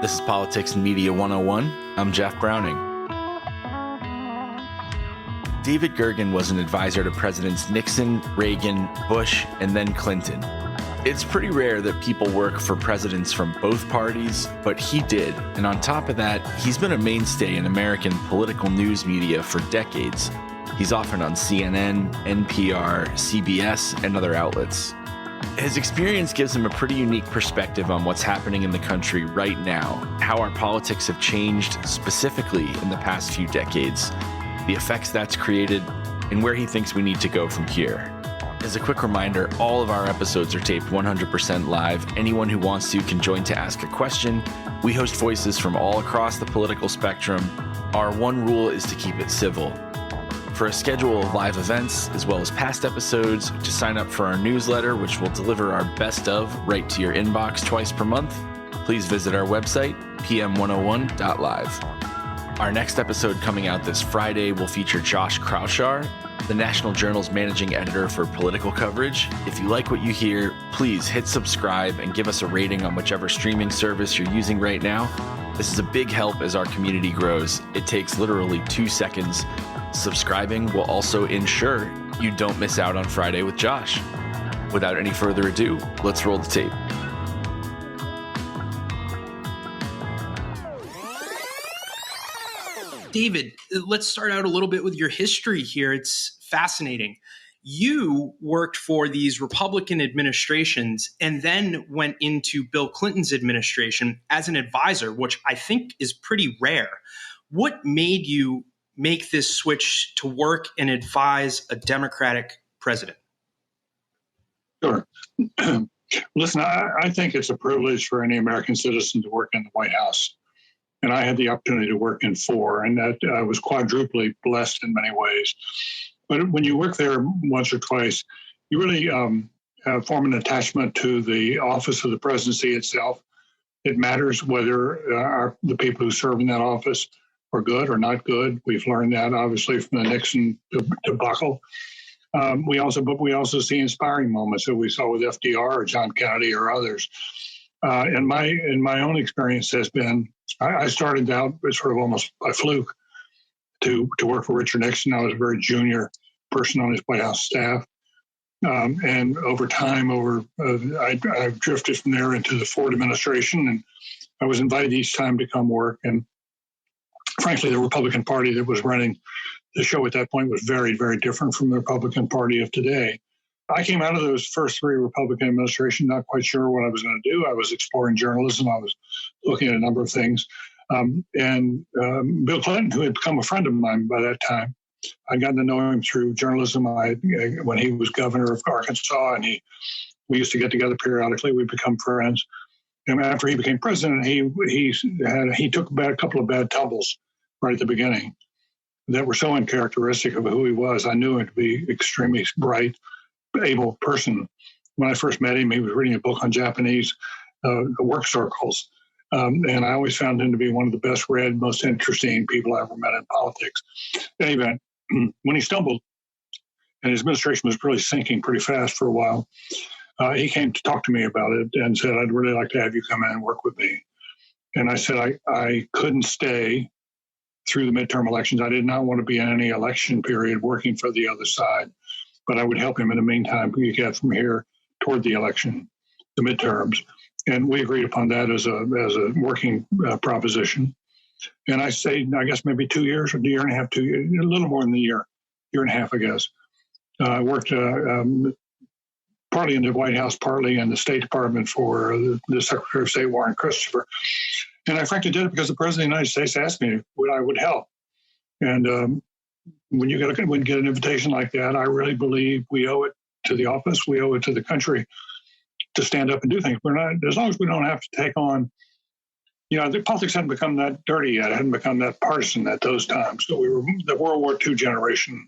This is Politics and Media 101. I'm Jeff Browning. David Gergen was an advisor to Presidents Nixon, Reagan, Bush, and then Clinton. It's pretty rare that people work for presidents from both parties, but he did. And on top of that, he's been a mainstay in American political news media for decades. He's often on CNN, NPR, CBS, and other outlets. His experience gives him a pretty unique perspective on what's happening in the country right now, how our politics have changed specifically in the past few decades, the effects that's created, and where he thinks we need to go from here. As a quick reminder, all of our episodes are taped 100% live. Anyone who wants to can join to ask a question. We host voices from all across the political spectrum. Our one rule is to keep it civil. For a schedule of live events, as well as past episodes, to sign up for our newsletter, which will deliver our best of right to your inbox twice per month, please visit our website, pm101.live. Our next episode coming out this Friday will feature Josh Kraushaar, the National Journal's managing editor for political coverage. If you like what you hear, please hit subscribe and give us a rating on whichever streaming service you're using right now. This is a big help as our community grows. It takes literally 2 seconds. Subscribing will also ensure you don't miss out on Friday with Josh. Without any further ado, let's roll the tape. David, let's start out a little bit with your history here. It's fascinating. You worked for these Republican administrations and then went into Bill Clinton's administration as an advisor, which I think is pretty rare. What made you make this switch to work and advise a Democratic president? Sure. Listen, I think it's a privilege for any American citizen to work in the White House. And I had the opportunity to work in 4, and that I was quadruply blessed in many ways. But when you work there once or twice, you really form an attachment to the office of the presidency itself. It matters whether the people who serve in that office are good or not good. We've learned that obviously from the Nixon debacle. We also see inspiring moments that we saw with FDR or John Kennedy or others. And my own experience has been, I started out sort of almost by fluke to work for Richard Nixon. I was a very junior person on his White House staff. And over time, I drifted from there into the Ford administration, and I was invited each time to come work. And frankly, the Republican Party that was running the show at that point was very, very different from the Republican Party of today. I came out of those first 3 Republican administrations not quite sure what I was going to do. I was exploring journalism. I was looking at a number of things. And Bill Clinton, who had become a friend of mine by that time, I'd gotten to know him through journalism when he was governor of Arkansas, and we used to get together periodically. We'd become friends. And after he became president, he took a couple of bad tumbles right at the beginning that were so uncharacteristic of who he was. I knew him to be extremely bright, able person. When I first met him, he was reading a book on Japanese work circles. And I always found him to be one of the best read, most interesting people I ever met in politics. In any event, when he stumbled and his administration was really sinking pretty fast for a while, he came to talk to me about it and said, I'd really like to have you come in and work with me. And I said, I couldn't stay through the midterm elections. I did not want to be in any election period working for the other side, but I would help him in the meantime get from here toward the election, the midterms. And we agreed upon that as a working proposition. And I say, I guess maybe 2 years or a year and a half, 2 years, a little more than a year and a half, I guess. I worked partly in the White House, partly in the State Department for the Secretary of State, Warren Christopher. And I frankly did it because the President of the United States asked me what I would help. And when you get an invitation like that, I really believe we owe it to the office, we owe it to the country to stand up and do things. We're not, as long as we don't have to take on, the politics hadn't become that dirty yet. It hadn't become that partisan at those times. So the World War II generation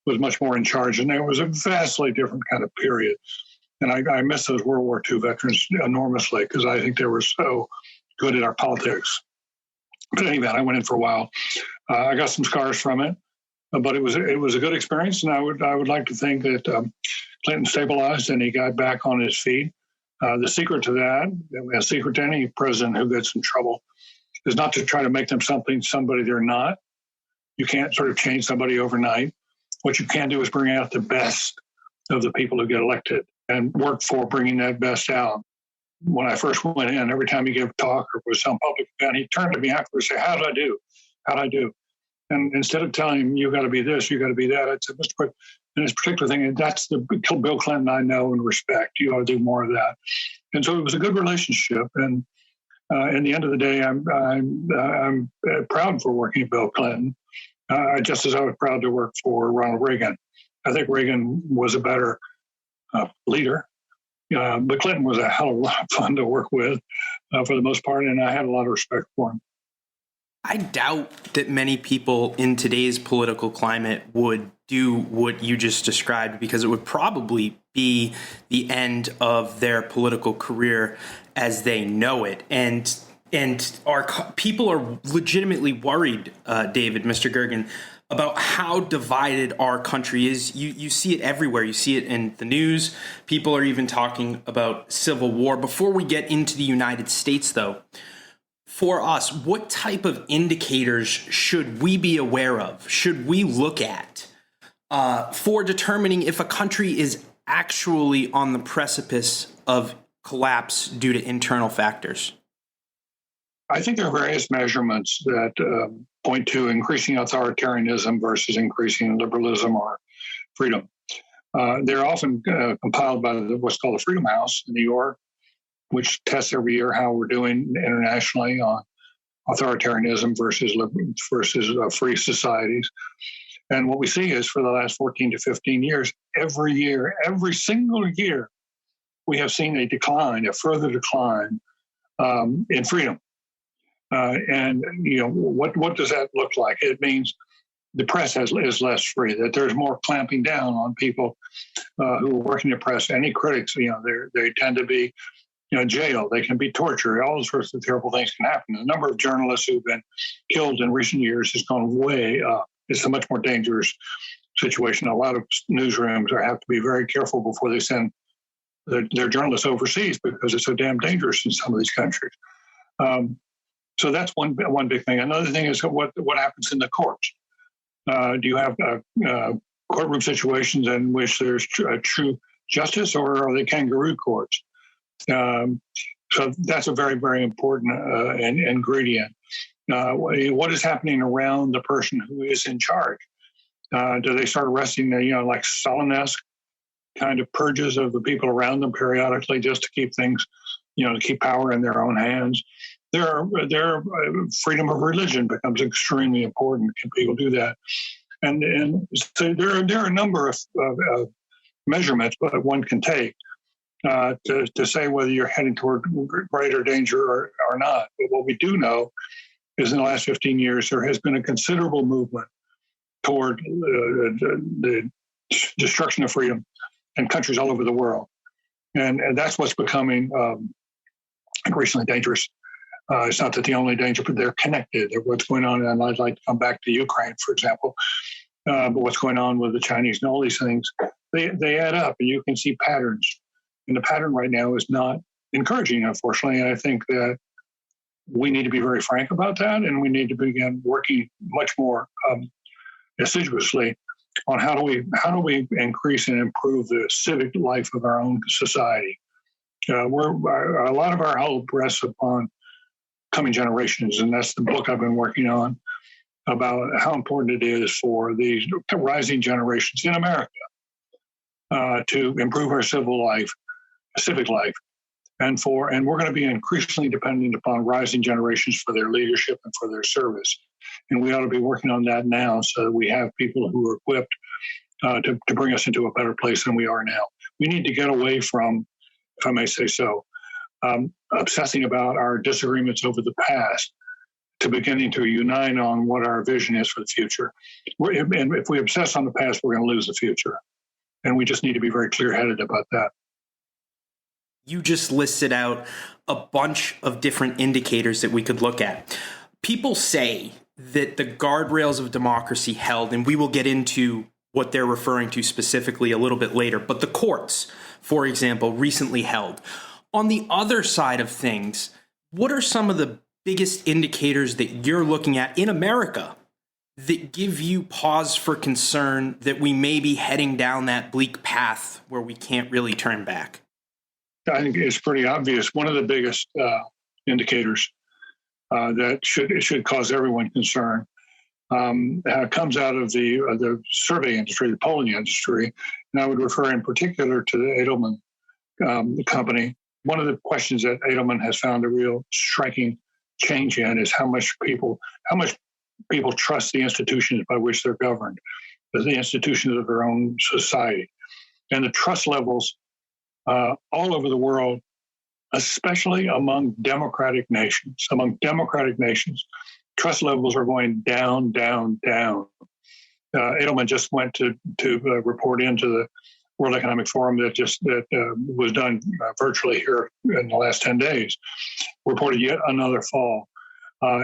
was much more in charge, and there was a vastly different kind of period. And I miss those World War II veterans enormously because I think they were so good at our politics. But anyway, I went in for a while. I got some scars from it, but it was a good experience, and I would like to think that Clinton stabilized and he got back on his feet. The secret to that, a secret to any president who gets in trouble, is not to try to make them somebody they're not. You can't sort of change somebody overnight. What you can do is bring out the best of the people who get elected and work for bringing that best out. When I first went in, every time he gave a talk or was some public event, he turned to me afterwards and said, "How did I do? How did I do?" And instead of telling him, "You got to be this, you got to be that," I said, "Mr. President," and this particular thing, and that's the Bill Clinton I know and respect. You ought to do more of that. And so it was a good relationship. And in the end of the day, I'm proud for working with Bill Clinton, just as I was proud to work for Ronald Reagan. I think Reagan was a better leader. But Clinton was a hell of a lot of fun to work with for the most part, and I had a lot of respect for him. I doubt that many people in today's political climate would do what you just described, because it would probably be the end of their political career as they know it. And our people are legitimately worried, David, Mr. Gergen, about how divided our country is. You see it everywhere. You see it in the news. People are even talking about civil war. Before we get into the United States, though, for us, what type of indicators should we be aware of, should we look at for determining if a country is actually on the precipice of collapse due to internal factors? I think there are various measurements that point to increasing authoritarianism versus increasing liberalism or freedom. They're often compiled by what's called the Freedom House in New York, which tests every year how we're doing internationally on authoritarianism versus free societies. And what we see is for the last 14 to 15 years, every single year, we have seen a further decline in freedom. And what does that look like? It means the press is less free. That there's more clamping down on people who are working the press. Any critics, they tend to be, jailed. They can be tortured. All sorts of terrible things can happen. The number of journalists who've been killed in recent years has gone way up. It's a much more dangerous situation. A lot of newsrooms have to be very careful before they send their journalists overseas because it's so damn dangerous in some of these countries. So that's one big thing. Another thing is what happens in the courts. Do you have courtroom situations in which there's true justice, or are they kangaroo courts? So that's a very, very important ingredient. What is happening around the person who is in charge? Do they start arresting, like Stalin-esque kind of purges of the people around them periodically just to keep things, to keep power in their own hands? Freedom of religion becomes extremely important. Can people do that? And so there are a number of measurements that one can take to say whether you're heading toward greater danger or not. But what we do know is in the last 15 years, there has been a considerable movement toward the destruction of freedom in countries all over the world. And that's what's becoming increasingly dangerous. It's not that the only danger, but they're connected. What's going on, and I'd like to come back to Ukraine, for example, but what's going on with the Chinese and all these things, they add up, and you can see patterns. And the pattern right now is not encouraging, unfortunately. And I think that we need to be very frank about that, and we need to begin working much more assiduously on how do we increase and improve the civic life of our own society. A lot of our hope rests upon coming generations, and that's the book I've been working on about how important it is for these rising generations in America to improve our civic life, and we're going to be increasingly dependent upon rising generations for their leadership and for their service, and we ought to be working on that now so that we have people who are equipped to bring us into a better place than we are now. We need to get away from, if I may say so, obsessing about our disagreements over the past to beginning to unite on what our vision is for the future. And if we obsess on the past, we're going to lose the future. And we just need to be very clear-headed about that. You just listed out a bunch of different indicators that we could look at. People say that the guardrails of democracy held, and we will get into what they're referring to specifically a little bit later, but the courts, for example, recently held, On the other side of things, what are some of the biggest indicators that you're looking at in America that give you pause for concern that we may be heading down that bleak path where we can't really turn back? I think it's pretty obvious. One of the biggest indicators that should cause everyone concern comes out of the survey industry, the polling industry, and I would refer in particular to the Edelman company. One of the questions that Edelman has found a real striking change in is how much people trust the institutions by which they're governed, the institutions of their own society, and the trust levels all over the world, especially among democratic nations. Among democratic nations, trust levels are going down, down, down. Edelman just went to report into the World Economic Forum that was done virtually here in the last 10 days, reported yet another fall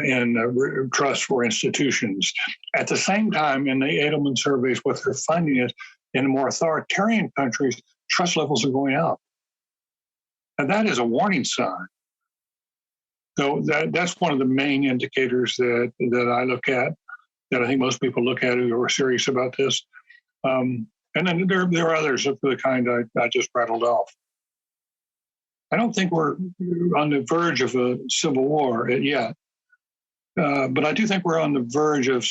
in trust for institutions. At the same time, in the Edelman surveys, what they're finding is in more authoritarian countries, trust levels are going up. And that is a warning sign. So that's one of the main indicators that I look at, that I think most people look at who are serious about this. And then there are others of the kind I just rattled off. I don't think we're on the verge of a civil war yet, but I do think we're on the verge of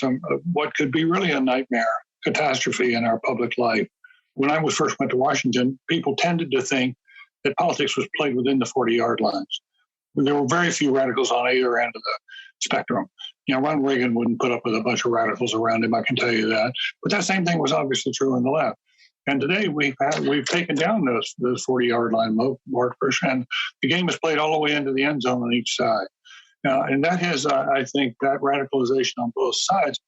what could be really a nightmare catastrophe in our public life. When I first went to Washington, people tended to think that politics was played within the 40-yard lines. There were very few radicals on either end of the spectrum. Ronald Reagan wouldn't put up with a bunch of radicals around him, I can tell you that. But that same thing was obviously true on the left. And today we've taken down those 40-yard line markers, and the game is played all the way into the end zone on each side. And that has, I think, that radicalization on both sides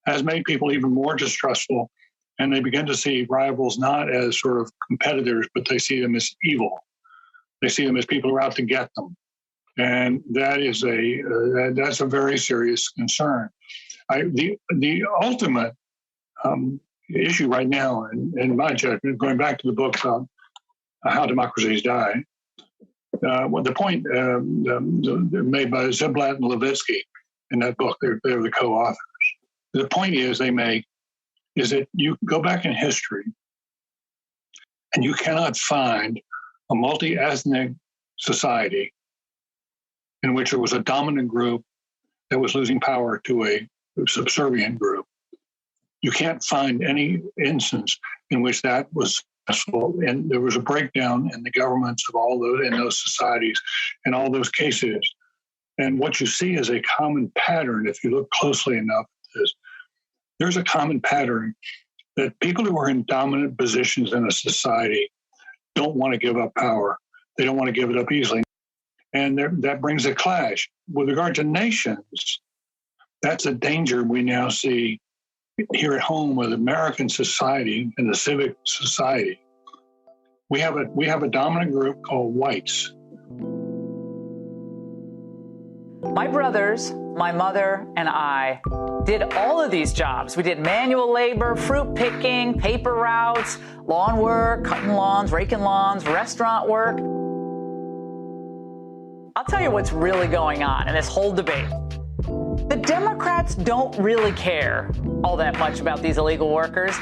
has made people even more distrustful, and they begin to see rivals not as sort of competitors, but they see them as evil. They see them as people who are out to get them. And that is that's a very serious concern. The ultimate issue right now, in my judgment, going back to the book about How Democracies Die, the point made by Ziblatt and Levitsky in that book, they're the co-authors. The point they make is that you go back in history and you cannot find a multi-ethnic society in which there was a dominant group that was losing power to a subservient group. You can't find any instance in which that was successful, and there was a breakdown in the governments of all those in those societies in all those cases. And what you see is a common pattern, if you look closely enough, there's a common pattern that people who are in dominant positions in a society don't want to give up power. They don't want to give it up easily. And that brings a clash. With regard to nations, that's a danger we now see here at home with American society and the civic society. We have a dominant group called whites. My brothers, my mother, and I did all of these jobs. We did manual labor, fruit picking, paper routes, lawn work, cutting lawns, raking lawns, restaurant work. I'll tell you what's really going on in this whole debate. The Democrats don't really care all that much about these illegal workers.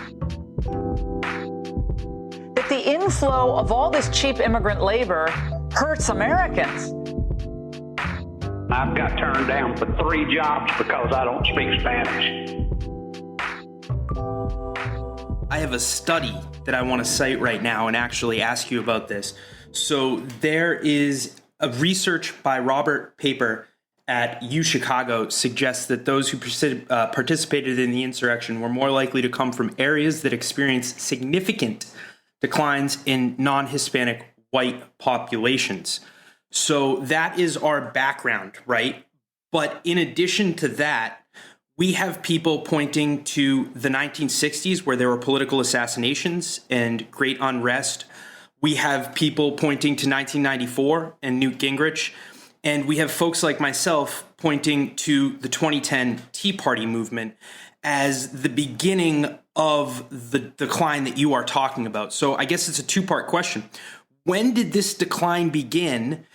That the inflow of all this cheap immigrant labor hurts Americans. I've got turned down for 3 jobs because I don't speak Spanish. I have a study that I want to cite right now and actually ask you about this. So there is a research by Robert Paper at UChicago suggests that those who participated in the insurrection were more likely to come from areas that experienced significant declines in non-Hispanic white populations. So that is our background, right? But in addition to that, we have people pointing to the 1960s where there were political assassinations and great unrest. We have people pointing to 1994 and Newt Gingrich. And we have folks like myself pointing to the 2010 Tea Party movement as the beginning of the decline that you are talking about. So I guess it's a two-part question. When did this decline begin?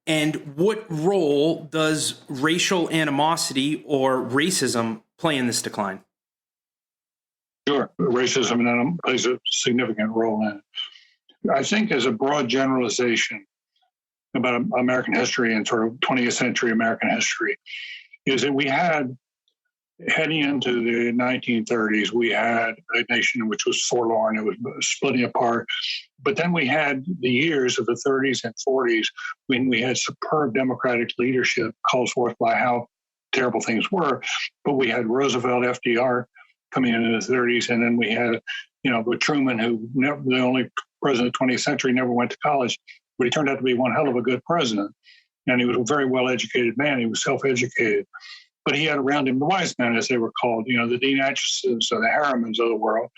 And what role does racial animosity or racism play in this decline? Sure. Racism plays a significant role in it. I think as a broad generalization about American history and sort of 20th century American history is that we had, heading into the 1930s, we had a nation which was forlorn. It was splitting apart. But then we had the years of the 30s and 40s when we had superb democratic leadership called forth by how terrible things were. But we had Roosevelt, FDR coming in the 30s. And then we had, with Truman, who the only president of the 20th century, never went to college. But he turned out to be one hell of a good president. And he was a very well-educated man. He was self-educated. But he had around him the wise men, as they were called, the Dean Achesons or the Harrimans of the world.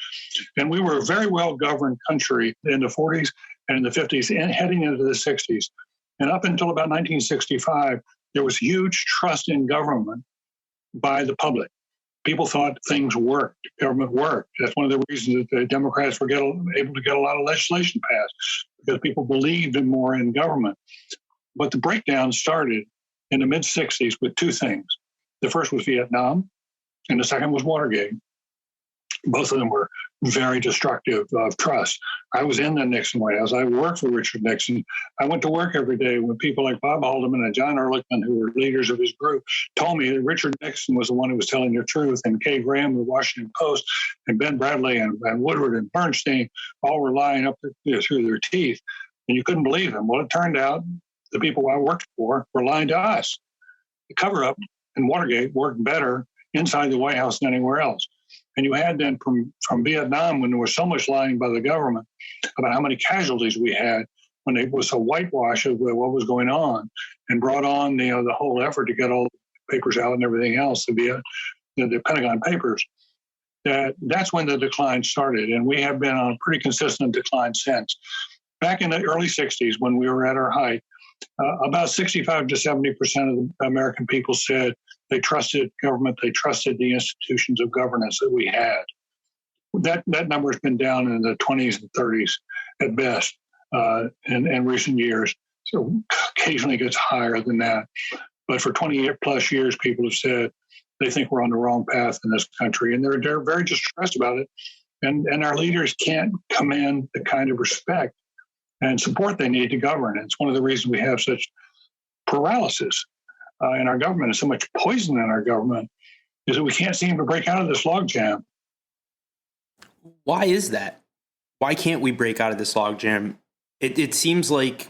And we were a very well-governed country in the 40s and in the 50s and heading into the 60s. And up until about 1965, there was huge trust in government by the public. People thought things worked, government worked. That's one of the reasons that the Democrats were able to get a lot of legislation passed, because people believed more in government. But the breakdown started in the mid-60s with two things. The first was Vietnam, and the second was Watergate. Both of them were very destructive of trust. I was in the Nixon White House. I worked for Richard Nixon. I went to work every day when people like Bob Haldeman and John Ehrlichman, who were leaders of his group, told me that Richard Nixon was the one who was telling the truth, and Kay Graham of the Washington Post, and Ben Bradley and Woodward and Bernstein all were lying up through their teeth, and you couldn't believe them. Well, it turned out the people I worked for were lying to us. The cover-up and Watergate worked better inside the White House than anywhere else. And you had then from Vietnam, when there was so much lying by the government about how many casualties we had, when it was a whitewash of what was going on, and brought on the whole effort to get all the papers out and everything else, the Pentagon Papers, that's when the decline started. And we have been on a pretty consistent decline since. Back in the early 60s, when we were at our height, about 65 to 70% of the American people said they trusted government, they trusted the institutions of governance that we had. That number has been down in the 20s and 30s at best in recent years. So occasionally it gets higher than that. But for 20 plus years, people have said they think we're on the wrong path in this country, and they're very distressed about it. And our leaders can't command the kind of respect and support they need to govern. And it's one of the reasons we have such paralysis in our government and so much poison in our government, is that we can't seem to break out of this logjam. Why is that? Why can't we break out of this logjam? It seems like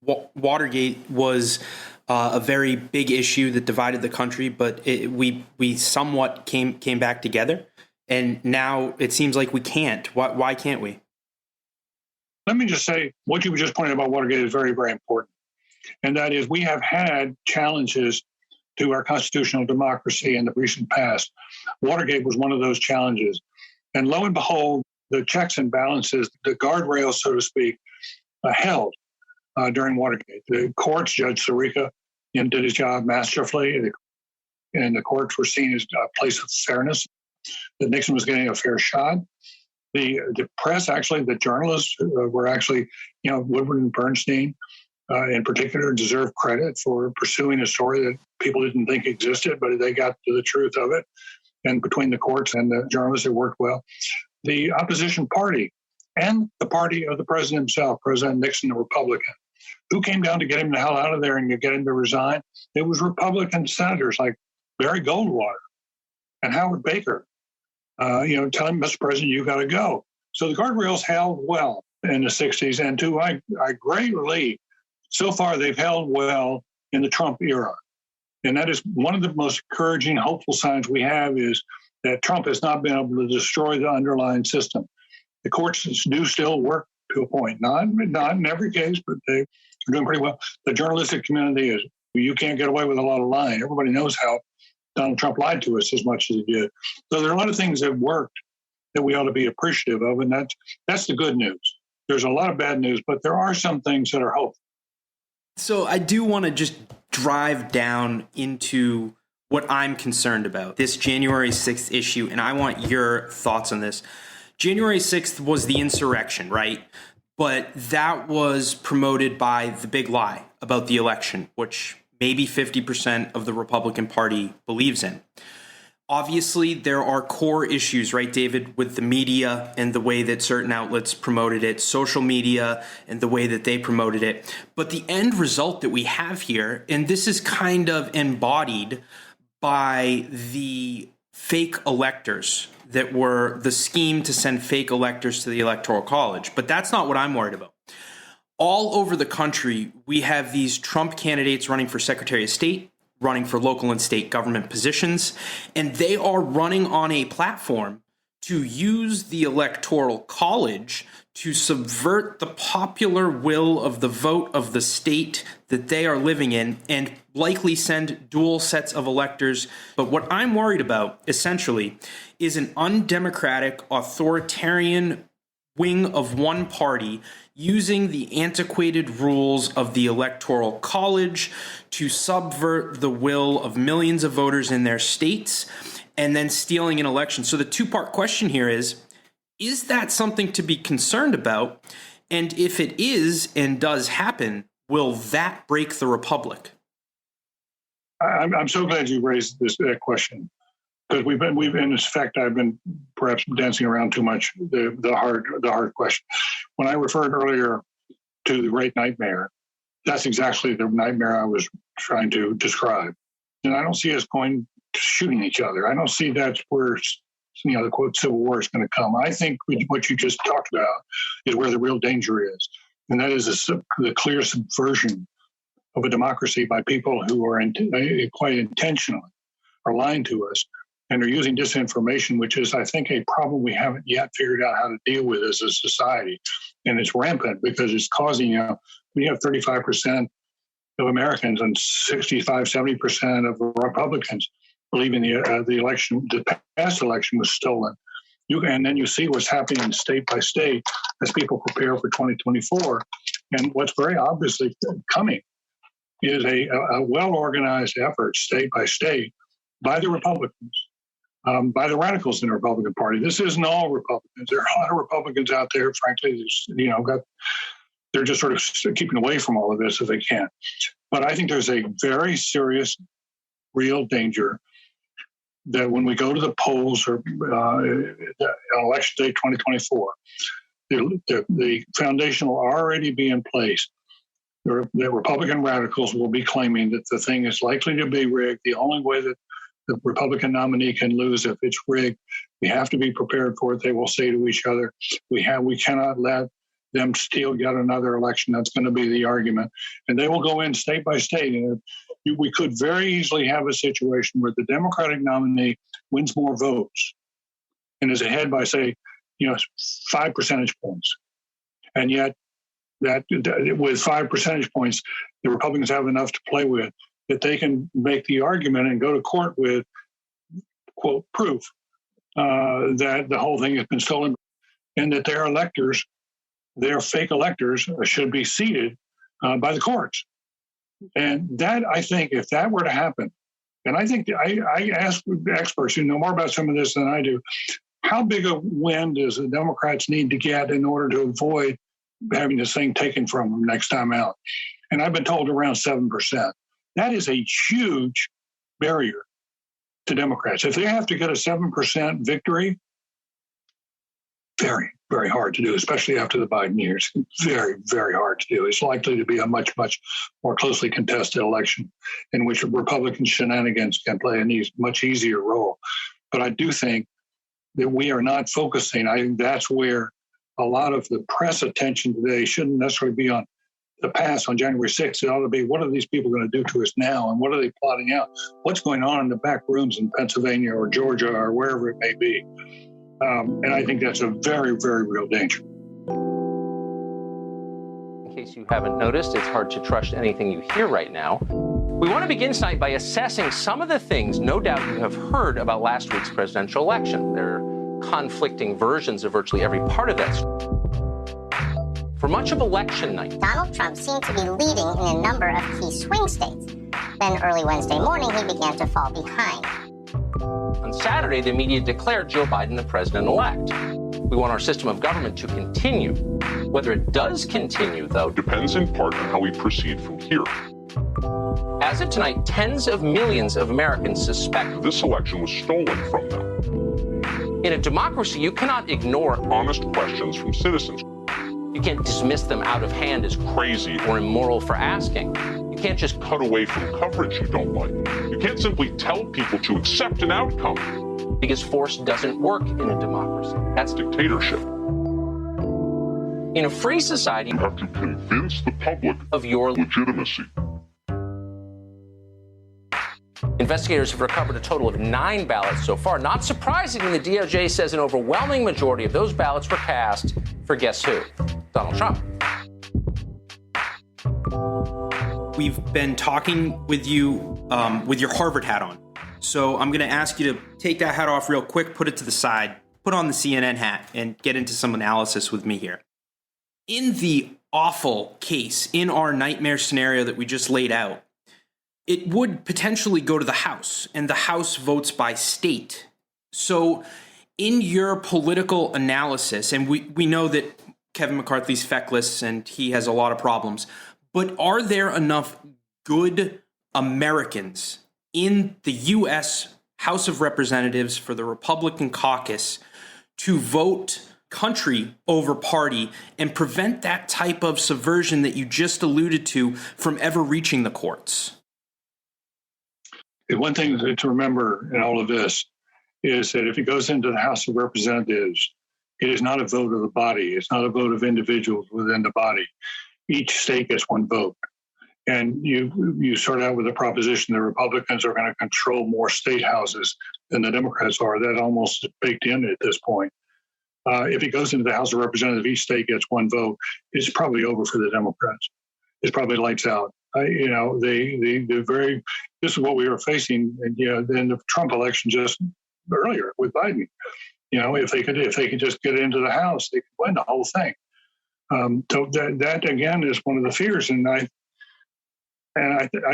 Watergate was a very big issue that divided the country, but we somewhat came back together, and now it seems like we can't. Why can't we? Let me just say, what you just pointed out about Watergate is very, very important. And that is, we have had challenges to our constitutional democracy in the recent past. Watergate was one of those challenges. And lo and behold, the checks and balances, the guardrails, so to speak, held during Watergate. The courts, Judge Sirica, did his job masterfully, and the courts were seen as a place of fairness, that Nixon was getting a fair shot. The press, actually, the journalists were actually, Woodward and Bernstein in particular deserve credit for pursuing a story that people didn't think existed, but they got to the truth of it. And between the courts and the journalists, it worked well. The opposition party and the party of the president himself, President Nixon, the Republican, who came down to get him the hell out of there and to get him to resign? It was Republican senators like Barry Goldwater and Howard Baker. Telling Mr. President, you got to go. So the guardrails held well in the 60s, and to my great relief, so far they've held well in the Trump era. And that is one of the most encouraging, hopeful signs we have, is that Trump has not been able to destroy the underlying system. The courts do still work to a point, not in every case, but they are doing pretty well. The journalistic community is, you can't get away with a lot of lying. Everybody knows how Donald Trump lied to us as much as he did. So there are a lot of things that worked that we ought to be appreciative of, and that's the good news. There's a lot of bad news, but there are some things that are hopeful. So I do want to just drive down into what I'm concerned about, this January 6th issue, and I want your thoughts on this. January 6th was the insurrection, right? But that was promoted by the big lie about the election, which maybe 50% of the Republican Party believes in. Obviously, there are core issues, right, David, with the media and the way that certain outlets promoted it, social media and the way that they promoted it. But the end result that we have here, and this is kind of embodied by the fake electors that were the scheme to send fake electors to the Electoral College. But that's not what I'm worried about. All over the country, we have these Trump candidates running for Secretary of State, running for local and state government positions, and they are running on a platform to use the Electoral College to subvert the popular will of the vote of the state that they are living in and likely send dual sets of electors. But what I'm worried about, essentially, is an undemocratic, authoritarian wing of one party using the antiquated rules of the Electoral College to subvert the will of millions of voters in their states and then stealing an election. So the two-part question here is that something to be concerned about? And if it is and does happen, will that break the republic? I'm so glad you raised that question, because we've in effect, I've been perhaps dancing around too much the hard question. When I referred earlier to the great nightmare, that's exactly the nightmare I was trying to describe. And I don't see us going shooting each other. I don't see that's where the quote civil war is going to come. I think what you just talked about is where the real danger is, and that is the clear subversion of a democracy by people who are quite intentionally are lying to us and are using disinformation, which is, I think, a problem we haven't yet figured out how to deal with as a society. And it's rampant because it's causing, we have 35% of Americans and 65, 70% of Republicans believing the past election was stolen. And then you see what's happening state by state as people prepare for 2024. And what's very obviously coming is a well-organized effort state by state by the Republicans, by the radicals in the Republican Party. This isn't all Republicans. There are a lot of Republicans out there, frankly, they're just sort of keeping away from all of this if they can. But I think there's a very serious, real danger that when we go to the polls or on election day 2024, the foundation will already be in place. The Republican radicals will be claiming that the thing is likely to be rigged. The only way that the Republican nominee can lose if it's rigged, we have to be prepared for it. They will say to each other, we cannot let them steal yet another election. That's going to be the argument. And they will go in state by state. And we could very easily have a situation where the Democratic nominee wins more votes and is ahead by, say, 5 percentage points. And yet, that with 5 percentage points, the Republicans have enough to play with that they can make the argument and go to court with, quote, proof that the whole thing has been stolen and that their electors, their fake electors, should be seated by the courts. And that, I think, if that were to happen, and I think I asked experts who know more about some of this than I do, how big a win does the Democrats need to get in order to avoid having this thing taken from them next time out? And I've been told around 7%. That is a huge barrier to Democrats. If they have to get a 7% victory, very, very hard to do, especially after the Biden years. Very, very hard to do. It's likely to be a much, much more closely contested election in which Republican shenanigans can play a much easier role. But I do think that we are not focusing. I think that's where a lot of the press attention today shouldn't necessarily be on the past on January 6th. It ought to be, what are these people going to do to us now? And what are they plotting out? What's going on in the back rooms in Pennsylvania or Georgia or wherever it may be? And I think that's a very, very real danger. In case you haven't noticed, it's hard to trust anything you hear right now. We want to begin tonight by assessing some of the things no doubt you have heard about last week's presidential election. There are conflicting versions of virtually every part of that story. For much of election night, Donald Trump seemed to be leading in a number of key swing states. Then early Wednesday morning, he began to fall behind. On Saturday, the media declared Joe Biden the president-elect. We want our system of government to continue. Whether it does continue, though, depends in part on how we proceed from here. As of tonight, tens of millions of Americans suspect This election was stolen from them. in a democracy, you cannot ignore Honest questions from citizens. You can't dismiss them out of hand as Crazy. or immoral for asking. You can't just Cut away from coverage you don't like. You can't simply tell people to accept an outcome. because force doesn't work in a democracy. That's Dictatorship. in a free society You have to convince the public of your legitimacy. Investigators have recovered a total of 9 ballots so far. Not surprisingly, the DOJ says an overwhelming majority of those ballots were cast for guess who? Donald Trump. We've been talking with you with your Harvard hat on. So I'm going to ask you to take that hat off real quick, put it to the side, put on the CNN hat, and get into some analysis with me here. In the awful case, in our nightmare scenario that we just laid out, it would potentially go to the House, and the House votes by state. So in your political analysis, and we know that Kevin McCarthy's feckless and he has a lot of problems, but are there enough good Americans in the U.S. House of Representatives for the Republican caucus to vote country over party and prevent that type of subversion that you just alluded to from ever reaching the courts? One thing to remember in all of this is that if it goes into the House of Representatives, it is not a vote of the body. It's not a vote of individuals within the body. Each state gets one vote. And you start out with the proposition that Republicans are going to control more state houses than the Democrats are. That almost is baked in at this point. If it goes into the House of Representatives, each state gets one vote. It's probably over for the Democrats. It's probably lights out. This is what we were facing, in the Trump election just earlier with Biden. If they could just get into the House, they could win the whole thing. So that again is one of the fears, and I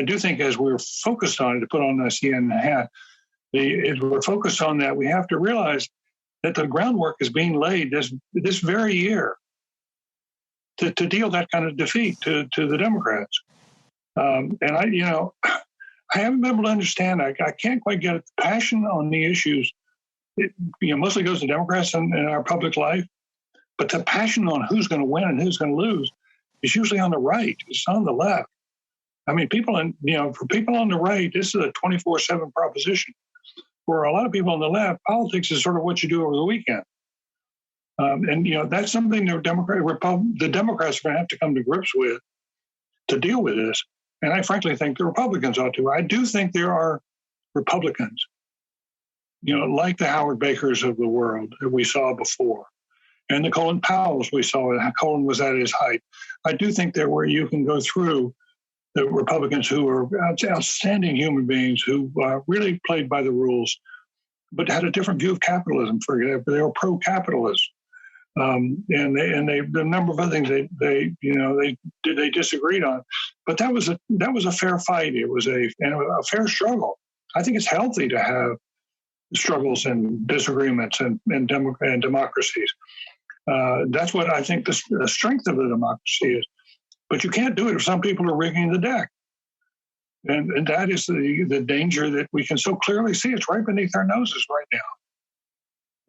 do think as we're focused on it, to put on the CNN hat, as we're focused on that, we have to realize that the groundwork is being laid this very year to deal that kind of defeat to the Democrats. And I haven't been able to understand. I can't quite get it. The passion on the issues, it mostly goes to Democrats in our public life, but the passion on who's going to win and who's going to lose is usually on the right. It's on the left. I mean, for people on the right, this is a 24/7 proposition. For a lot of people on the left, politics is sort of what you do over the weekend. That's something the Democrats are going to have to come to grips with to deal with this. And I frankly think the Republicans ought to. I do think there are Republicans, like the Howard Bakers of the world that we saw before, and the Colin Powells we saw. Colin was at his height. I do think there where you can go through the Republicans who are outstanding human beings who really played by the rules, but had a different view of capitalism. For example, they were pro-capitalist, and the number of other things they disagreed on. But that was a fair fight. It was a fair struggle. I think it's healthy to have struggles and disagreements and democracies. That's what I think the strength of the democracy is. But you can't do it if some people are rigging the deck. And that is the danger that we can so clearly see. It's right beneath our noses right now.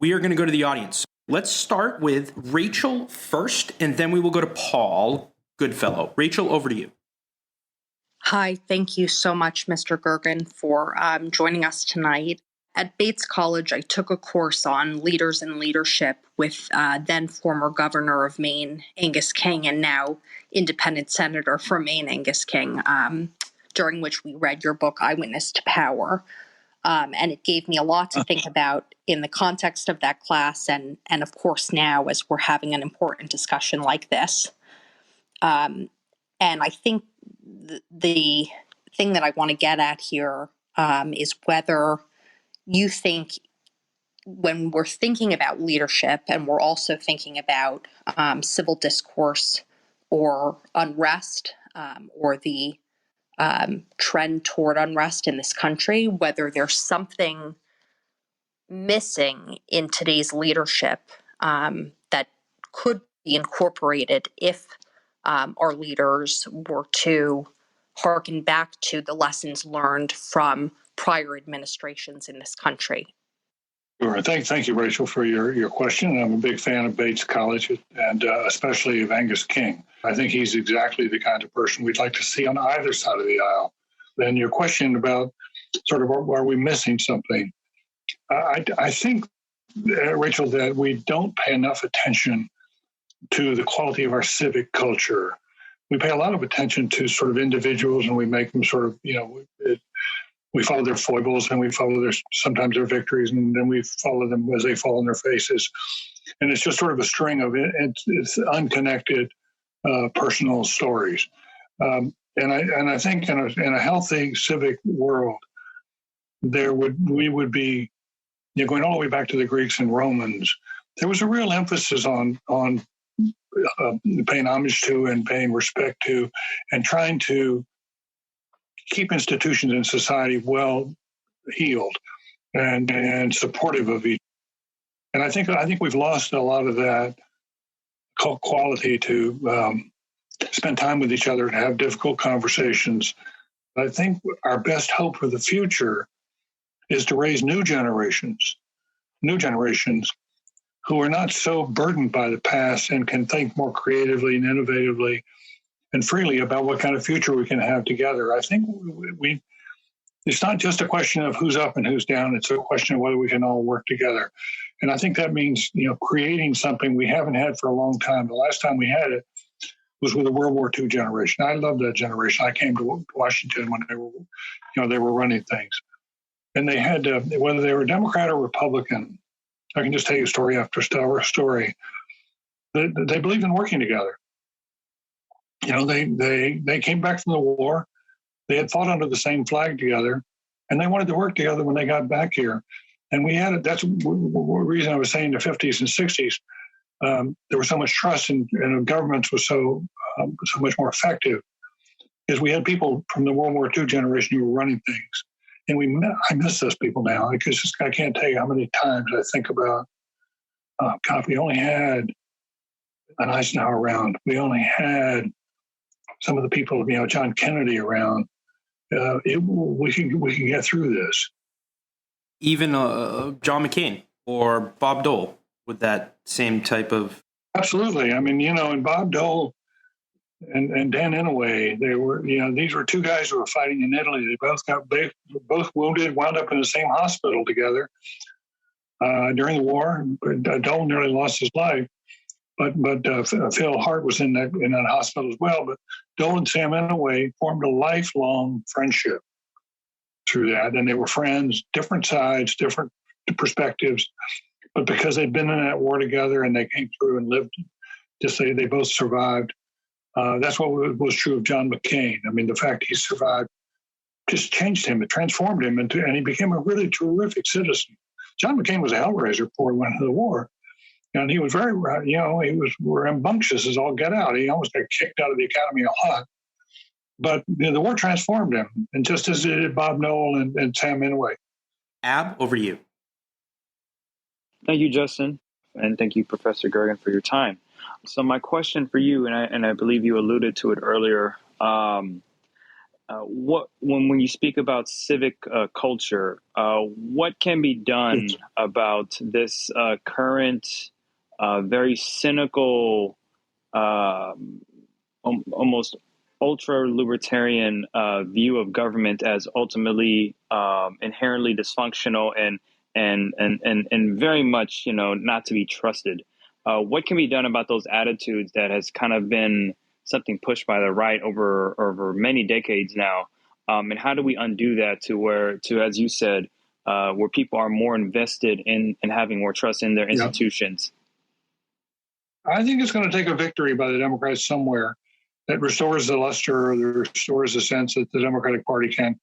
We are going to go to the audience. Let's start with Rachel first, and then we will go to Paul Goodfellow. Rachel, over to you. Hi, thank you so much, Mr. Gergen, for joining us tonight. At Bates College, I took a course on leaders and leadership with then former governor of Maine, Angus King, and now independent senator from Maine, Angus King, during which we read your book, Eyewitness to Power. And it gave me a lot to think about in the context of that class and of course, now as we're having an important discussion like this. And I think the thing that I want to get at here is whether you think when we're thinking about leadership and we're also thinking about civil discourse or unrest or the trend toward unrest in this country, whether there's something missing in today's leadership that could be incorporated if our leaders were to harken back to the lessons learned from prior administrations in this country? Sure. Thank you, Rachel, for your question. I'm a big fan of Bates College and especially of Angus King. I think he's exactly the kind of person we'd like to see on either side of the aisle. And your question about sort of are we missing something? I think, Rachel, that we don't pay enough attention to the quality of our civic culture. We pay a lot of attention to sort of individuals, and we make them sort of, we follow their foibles and we follow sometimes their victories, and then we follow them as they fall on their faces. And it's just sort of a string of it's unconnected personal stories. And I think in a healthy civic world, we would be, going all the way back to the Greeks and Romans. There was a real emphasis on paying homage to and paying respect to, and trying to keep institutions in society well heeled and supportive of each. And I think we've lost a lot of that quality to spend time with each other, to have difficult conversations. I think our best hope for the future is to raise new generations who are not so burdened by the past and can think more creatively and innovatively and freely about what kind of future we can have together. I think it's not just a question of who's up and who's down. It's a question of whether we can all work together. And I think that means, creating something we haven't had for a long time. The last time we had it was with the World War II generation. I love that generation. I came to Washington when they were running things. And they had, whether they were Democrat or Republican, I can just tell you story after story, they believed in working together. They came back from the war. They had fought under the same flag together, and they wanted to work together when they got back here. And we had it. That's the reason I was saying the 50s and 60s, there was so much trust, and governments was so much more effective, is we had people from the World War II generation who were running things. And I miss those people now, because I can't tell you how many times I think about, God, we only had an Eisenhower around. We only had some of the people, John Kennedy around. We can get through this. Even John McCain or Bob Dole with that same type of. Absolutely. I mean, and Bob Dole and Dan Inouye, these were two guys who were fighting in Italy. They both wounded, wound up in the same hospital together during the war. Dole nearly lost his life, but Phil Hart was in that hospital as well. But Dole and Sam Inouye formed a lifelong friendship through that, and they were friends, different sides, different perspectives, but because they'd been in that war together and they came through and lived, they both survived. That's what was true of John McCain. I mean, the fact he survived just changed him. It transformed him and he became a really terrific citizen. John McCain was a hellraiser before he went to the war. And he was very, he was rambunctious as all get out. He almost got kicked out of the academy a lot. But the war transformed him, and just as it did Bob Dole and Sam Inouye. Ab, over to you. Thank you, Justin. And thank you, Professor Gergen, for your time. So my question for you, and I believe you alluded to it earlier, when you speak about civic culture, what can be done about this current, very cynical, almost ultra-libertarian view of government as ultimately inherently dysfunctional and very much, not to be trusted? What can be done about those attitudes that has kind of been something pushed by the right over many decades now? And how do we undo that to, as you said, where people are more invested in having more trust in their institutions? I think it's going to take a victory by the Democrats somewhere that restores the luster, or that restores the sense that the Democratic Party can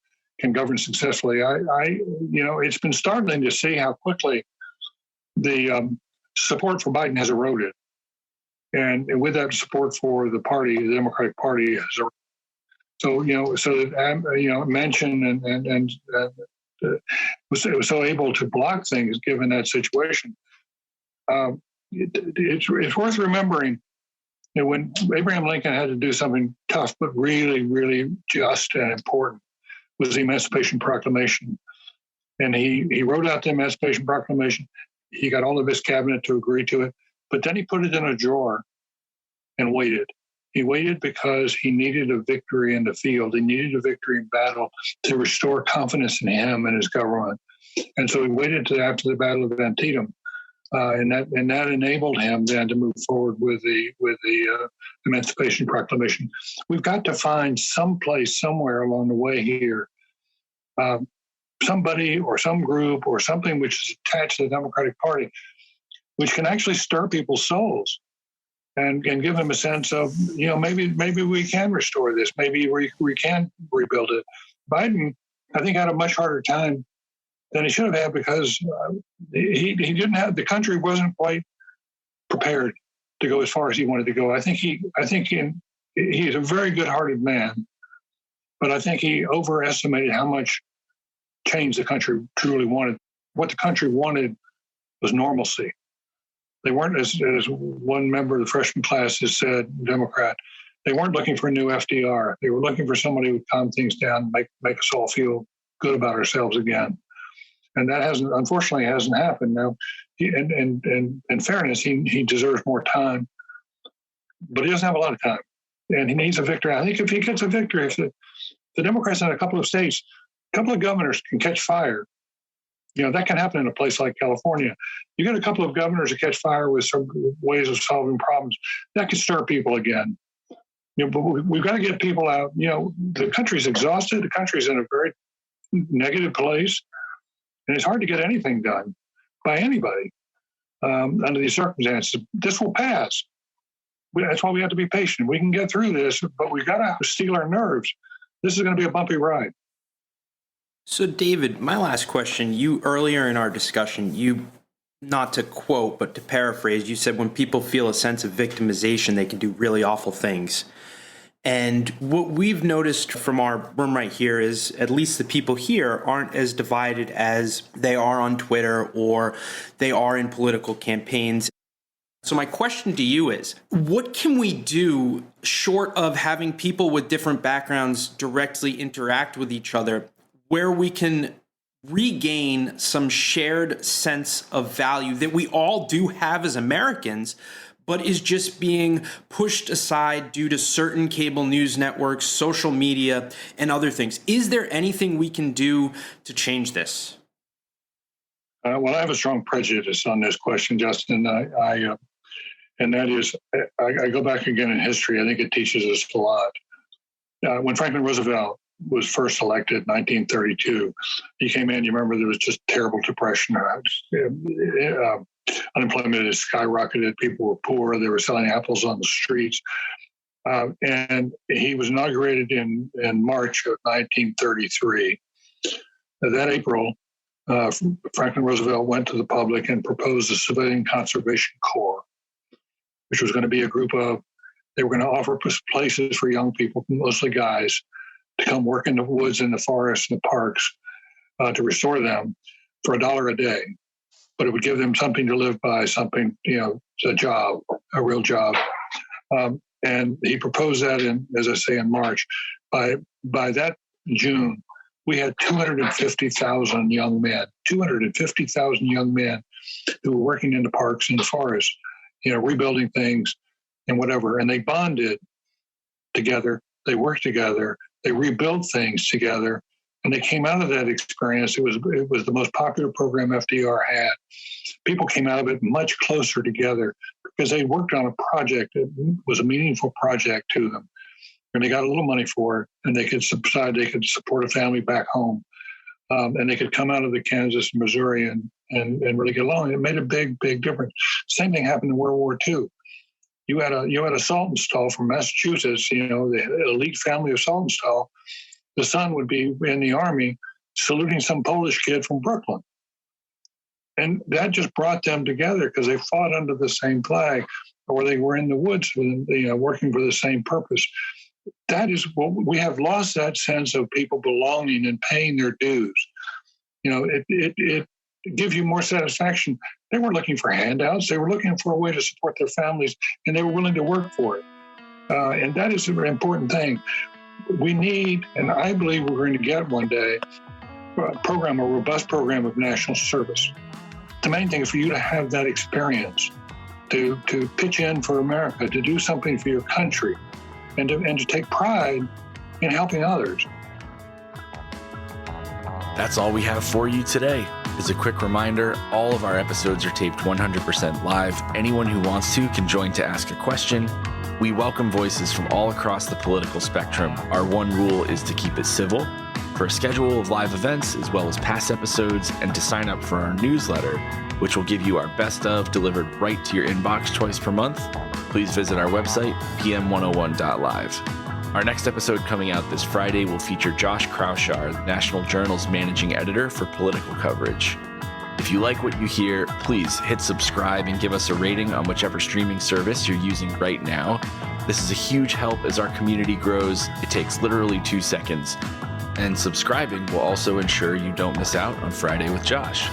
govern successfully. It's been startling to see how quickly the support for Biden has eroded, and with that support for the party, the Democratic Party has eroded. So Manchin and was so able to block things given that situation. It's worth remembering And when Abraham Lincoln had to do something tough, but really, really just and important, was the Emancipation Proclamation. And he wrote out the Emancipation Proclamation. He got all of his cabinet to agree to it, but then he put it in a drawer and waited. He waited because he needed a victory in the field. He needed a victory in battle to restore confidence in him and his government. And so he waited till after the Battle of Antietam, and that enabled him then to move forward with the Emancipation Proclamation. We've got to find some place somewhere along the way here, somebody or some group or something which is attached to the Democratic Party, which can actually stir people's souls and give them a sense of, maybe we can restore this. Maybe we can rebuild it. Biden, I think, had a much harder time than he should have had because he didn't have, the country wasn't quite prepared to go as far as he wanted to go. I think he's a very good-hearted man, but I think he overestimated how much change the country truly wanted. What the country wanted was normalcy. They weren't, as one member of the freshman class has said, Democrat, they weren't looking for a new FDR. They were looking for somebody who would calm things down, make us all feel good about ourselves again. And that unfortunately hasn't happened. Now, in fairness, he deserves more time, but he doesn't have a lot of time, and he needs a victory. I think if he gets a victory, if the Democrats in a couple of states, a couple of governors can catch fire, that can happen in a place like California. You get a couple of governors that catch fire with some ways of solving problems, that can stir people again. But we've got to get people out. The country's exhausted. The country's in a very negative place. And it's hard to get anything done by anybody under these circumstances. This will pass. That's why we have to be patient. We can get through this, but we've got to steel our nerves. This is going to be a bumpy ride. So, David, my last question, you earlier in our discussion, you, not to quote, but to paraphrase, you said when people feel a sense of victimization, they can do really awful things. And what we've noticed from our room right here is at least the people here aren't as divided as they are on Twitter or they are in political campaigns. So my question to you is, what can we do short of having people with different backgrounds directly interact with each other where we can regain some shared sense of value that we all do have as Americans, but is just being pushed aside due to certain cable news networks, social media, and other things? Is there anything we can do to change this? Well, I have a strong prejudice on this question, Justin. And that is, I go back again in history. I think it teaches us a lot. When Franklin Roosevelt was first elected in 1932, he came in, you remember there was just terrible depression. Unemployment had skyrocketed. People were poor. They were selling apples on the streets. And he was inaugurated in March of 1933. That April, Franklin Roosevelt went to the public and proposed the Civilian Conservation Corps, which was going to be a group of, they were going to offer places for young people, mostly guys, to come work in the woods and the forests and the parks to restore them for $1 a day. But it would give them something to live by, something, a job, a real job. And he proposed that as I say, in March. By that June, we had 250,000 young men, 250,000 young men who were working in the parks and the forests, rebuilding things and whatever. And they bonded together. They worked together. They rebuilt things together. And they came out of that experience. It was the most popular program FDR had. People came out of it much closer together because they worked on a project that was a meaningful project to them. And they got a little money for it, and they could support a family back home. And they could come out of the Kansas and Missouri and really get along. It made a big, big difference. Same thing happened in World War II. You had a Saltonstall from Massachusetts, the elite family of Saltonstall. The son would be in the army saluting some Polish kid from Brooklyn. And that just brought them together because they fought under the same flag, or they were in the woods, working for the same purpose. That is what we have lost, that sense of people belonging and paying their dues. It gives you more satisfaction. They weren't looking for handouts. They were looking for a way to support their families, and they were willing to work for it. And that is a very important thing. We need, and I believe we're going to get one day, a robust program of national service. The main thing is for you to have that experience, to pitch in for America, to do something for your country, and to take pride in helping others. That's all we have for you today. As a quick reminder, all of our episodes are taped 100% live. Anyone who wants to can join to ask a question. We welcome voices from all across the political spectrum. Our one rule is to keep it civil. For a schedule of live events, as well as past episodes, and to sign up for our newsletter, which will give you our best of delivered right to your inbox twice per month, please visit our website, pm101.live. Our next episode coming out this Friday will feature Josh Kraushaar, the National Journal's managing editor for political coverage. If you like what you hear, please hit subscribe and give us a rating on whichever streaming service you're using right now. This is a huge help as our community grows. It takes literally 2 seconds. And subscribing will also ensure you don't miss out on Friday with Josh.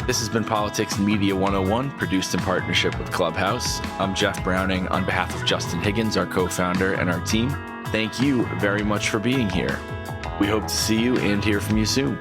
This has been Politics and Media 101, produced in partnership with Clubhouse. I'm Jeff Browning on behalf of Justin Higgins, our co-founder, and our team. Thank you very much for being here. We hope to see you and hear from you soon.